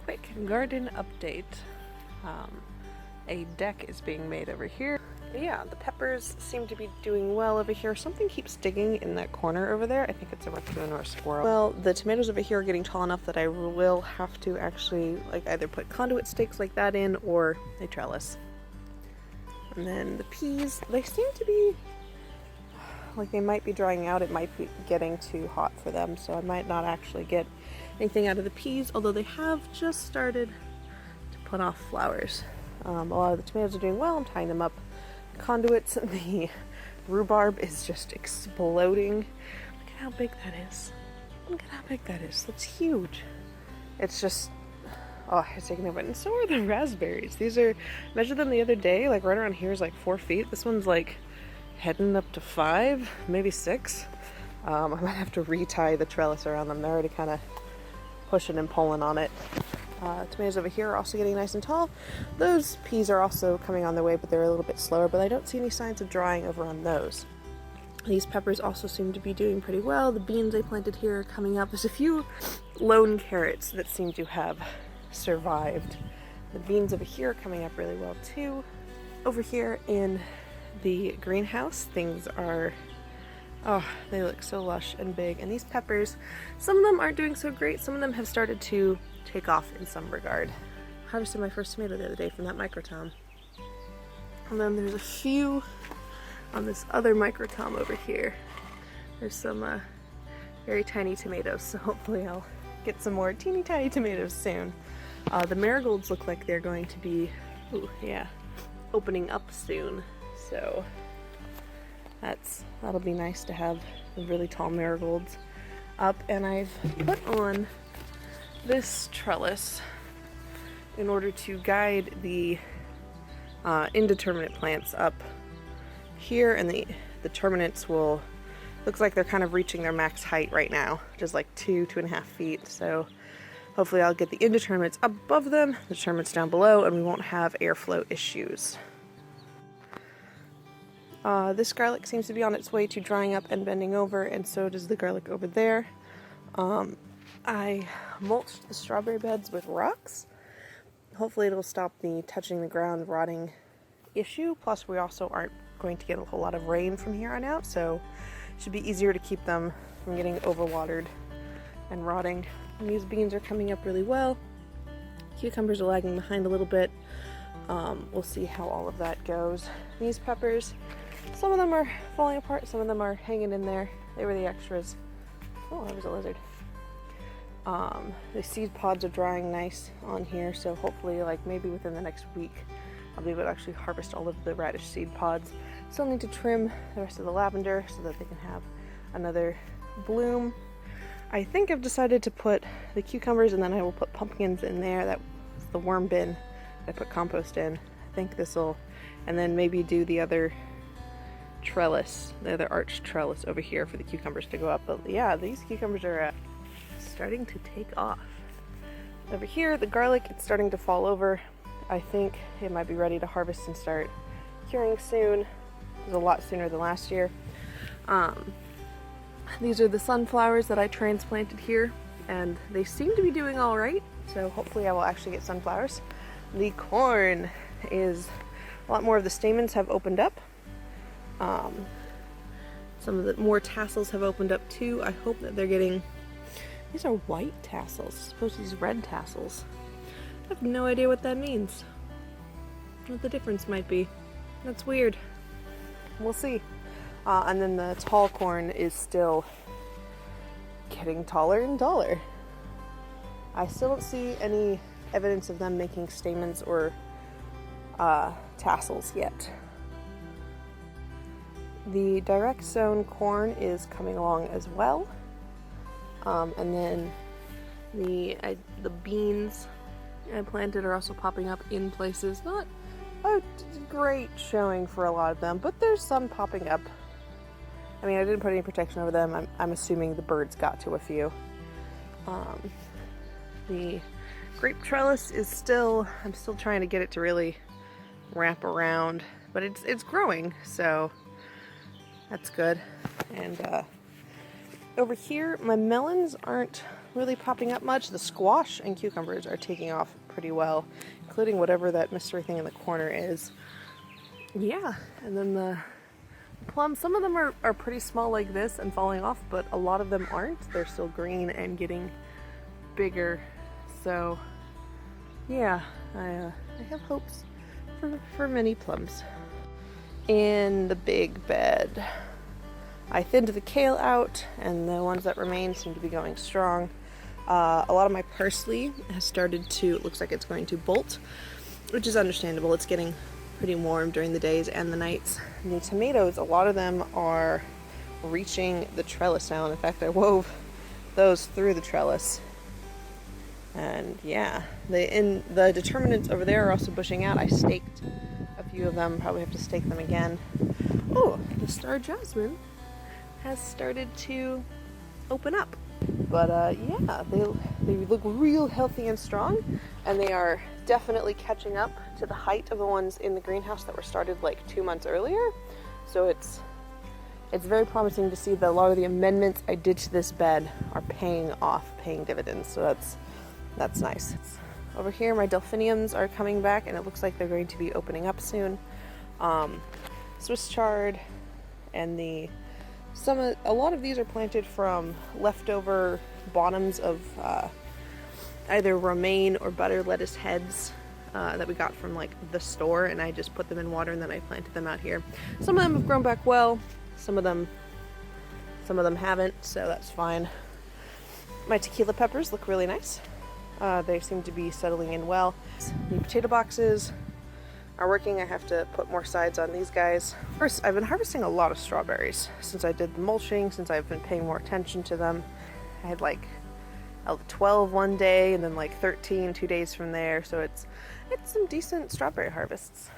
quick garden update. A deck is being made over here. But yeah, the peppers seem to be doing well over here. Something keeps digging in that corner over there. I think it's a raccoon or a squirrel. Well, the tomatoes over here are getting tall enough that I will have to actually either put conduit stakes like that in or a trellis. And then the peas, they seem to be like they might be drying out. It might be getting too hot for them, so I might not actually get anything out of the peas, although they have just started to put off flowers. A lot of the tomatoes are doing well. I'm tying them up conduits. The rhubarb is just exploding. Look at how big that is. Look at how big that is. That's huge. It's just, oh, it's taking over. And so are the raspberries. These are, measured them the other day, like right around here is like 4 feet. This one's like heading up to 5, maybe 6. I might have to retie the trellis around them. They're already kind of pushing and pulling on it. Tomatoes over here are also getting nice and tall. Those peas are also coming on their way, but they're a little bit slower, but I don't see any signs of drying over on those. These peppers also seem to be doing pretty well. The beans I planted here are coming up. There's a few lone carrots that seem to have survived. The beans over here are coming up really well too. Over here in the greenhouse, things are, oh, they look so lush and big. And these peppers, some of them aren't doing so great. Some of them have started to take off in some regard. Harvested my first tomato the other day from that microtom. And then there's a few on this other microtom over here. There's some very tiny tomatoes, so hopefully I'll get some more teeny tiny tomatoes soon. The marigolds look like they're going to be, ooh, yeah, opening up soon. So that'll be nice to have the really tall marigolds up. And I've put on this trellis in order to guide the indeterminate plants up here, and the terminates will, looks like they're kind of reaching their max height right now, just like 2.5 feet. So hopefully I'll get the indeterminates above them, the terminates down below, and we won't have airflow issues. This garlic seems to be on its way to drying up and bending over, and so does the garlic over there. I mulched the strawberry beds with rocks. Hopefully it'll stop the touching the ground rotting issue. Plus we also aren't going to get a whole lot of rain from here on out, so it should be easier to keep them from getting overwatered and rotting. And these beans are coming up really well. Cucumbers are lagging behind a little bit. We'll see how all of that goes. These peppers, some of them are falling apart, some of them are hanging in there. They were the extras. Oh, there was a lizard. The seed pods are drying nice on here, so hopefully like maybe within the next week I'll be able to actually harvest all of the radish seed pods. Still need to trim the rest of the lavender so that they can have another bloom. I think I've decided to put the cucumbers and then I will put pumpkins in there. That's the worm bin I put compost in. I think this'll, and then maybe do the other trellis, the other arched trellis over here for the cucumbers to go up. But yeah, these cucumbers are starting to take off. Over here, the garlic, it's starting to fall over. I think it might be ready to harvest and start curing soon. It was a lot sooner than last year. These are the sunflowers that I transplanted here, and they seem to be doing all right. So hopefully I will actually get sunflowers. The corn is, a lot more of the stamens have opened up. Some of the more tassels have opened up too. I hope that they're getting, these are white tassels, I suppose these red tassels. I have no idea what that means. What the difference might be. That's weird. We'll see. And then the tall corn is still getting taller and taller. I still don't see any evidence of them making stamens or tassels yet. The direct sown corn is coming along as well. And then the beans I planted are also popping up in places. Not a great showing for a lot of them, but there's some popping up. I mean, I didn't put any protection over them. I'm assuming the birds got to a few. The grape trellis is still, I'm still trying to get it to really wrap around, but it's growing, so that's good. And over here, my melons aren't really popping up much. The squash and cucumbers are taking off pretty well, including whatever that mystery thing in the corner is. Yeah, and then the plums, some of them are pretty small like this and falling off, but a lot of them aren't. They're still green and getting bigger. So yeah, I have hopes for many plums. In the big bed, I thinned the kale out, and the ones that remain seem to be going strong. A lot of my parsley has started to, it looks like it's going to bolt, which is understandable. It's getting pretty warm during the days and the nights. And the tomatoes, a lot of them are reaching the trellis now. In fact, I wove those through the trellis. And yeah, the determinants over there are also bushing out. I staked a few of them, probably have to stake them again. Oh, the star jasmine has started to open up. But yeah, they look real healthy and strong, and they are definitely catching up to the height of the ones in the greenhouse that were started like 2 months earlier. So it's very promising to see that a lot of the amendments I did to this bed are paying dividends. So that's nice. Over here, my delphiniums are coming back, and it looks like they're going to be opening up soon. Swiss chard and a lot of these are planted from leftover bottoms of either romaine or butter lettuce heads that we got from like the store, and I just put them in water and then I planted them out here. Some of them have grown back well, some of them haven't, so that's fine. My tequila peppers look really nice. They seem to be settling in well. The potato boxes are working. I have to put more sides on these guys. First, I've been harvesting a lot of strawberries since I did the mulching, since I've been paying more attention to them. I had like 12 one day and then like 13 2 days from there, so it's some decent strawberry harvests.